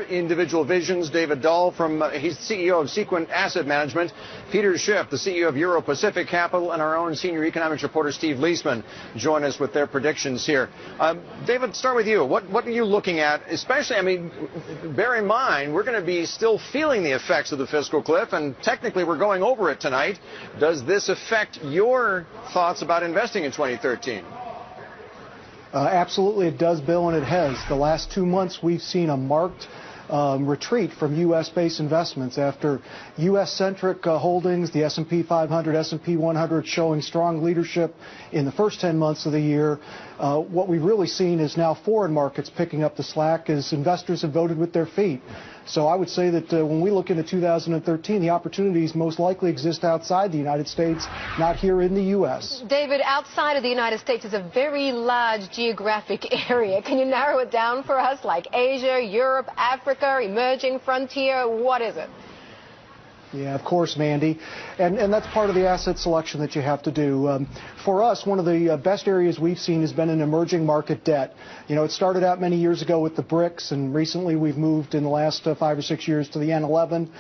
Individual Visions, David Dahl he's CEO of Sequent Asset Management, Peter Schiff, the CEO of Euro Pacific Capital, and our own senior economics reporter Steve Leisman join us with their predictions here. David, start with you. What are you looking at? Especially, I mean, bear in mind we're going to be still feeling the effects of the fiscal cliff, and technically we're going over it tonight. Does this affect your thoughts about investing in 2013? Absolutely it does, Bill, and it has. The last 2 months we've seen a marked retreat from U.S.-based investments after U.S.-centric holdings, the S&P 500, S&P 100 showing strong leadership in the first 10 months of the year. What we've really seen is now foreign markets picking up the slack as investors have voted with their feet. So I would say that when we look into 2013, the opportunities most likely exist outside the United States, not here in the U.S. David, outside of the United States is a very large geographic area. Can you narrow it down for us, like Asia, Europe, Africa, emerging frontier? What is it? Yeah, of course, Mandy. And that's part of the asset selection that you have to do. For us, one of the best areas we've seen has been in emerging market debt. You know, it started out many years ago with the BRICS, and recently we've moved in the last 5 or 6 years to the N11.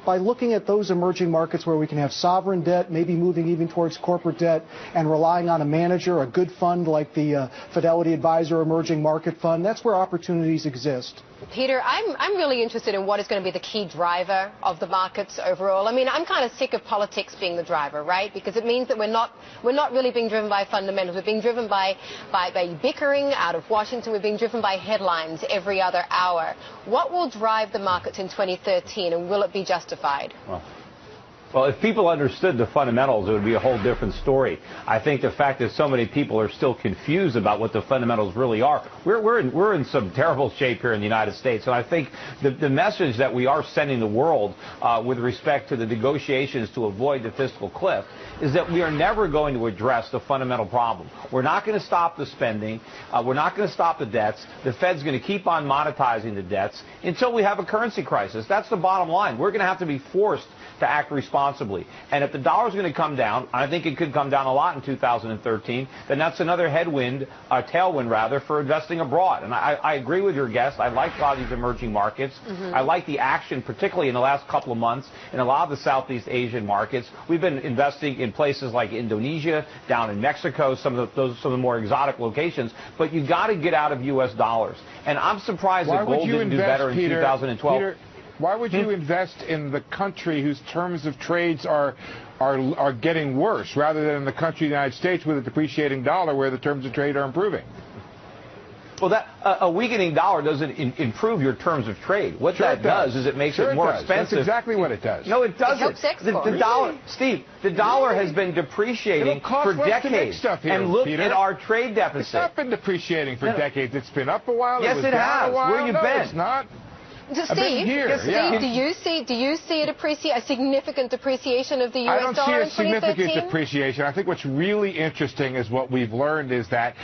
By looking at those emerging markets where we can have sovereign debt, maybe moving even towards corporate debt, and relying on a manager, a good fund like the Fidelity Advisor Emerging Market Fund, that's where opportunities exist. Peter, I'm really interested in what is going to be the key driver of the markets overall. I mean, I'm kind of sick of politics being the driver, right? Because it means that we're not really being driven by fundamentals. We're being driven by bickering out of Washington. We're being driven by headlines every other hour. What will drive the markets in 2013, and will it be justified? Well, if people understood the fundamentals, it would be a whole different story. I think the fact that so many people are still confused about what the fundamentals really are, we're in some terrible shape here in the United States. And I think the message that we are sending the world with respect to the negotiations to avoid the fiscal cliff is that we are never going to address the fundamental problem. We're not going to stop the spending. We're not going to stop the debts. The Fed's going to keep on monetizing the debts until we have a currency crisis. That's the bottom line. We're going to have to be forced to act responsibly. And if the dollar's going to come down, I think it could come down a lot in 2013, then that's another tailwind rather, for investing abroad. And I agree with your guest. I like a lot of these emerging markets. I like the action, particularly in the last couple of months, in a lot of the Southeast Asian markets. We've been investing in places like Indonesia, down in Mexico, some of the more exotic locations. But you got to get out of U.S. dollars. And I'm surprised that gold didn't do better in 2012. Peter, why would you invest in the country whose terms of trades are getting worse, rather than in the country of the United States with a depreciating dollar where the terms of trade are improving? Well, a weakening dollar doesn't improve your terms of trade. What that does is it makes it more expensive. That's exactly what it does. No, it doesn't. It helps export. The dollar, Steve, the dollar has been depreciating for decades. And look at our trade deficit. It's not been depreciating for decades. It's been up a while. Yes, it has. Where you been? It's not. Steve, do you see a significant depreciation of the U.S. dollar in 2013? I don't see a significant depreciation. I think what's really interesting is what we've learned is that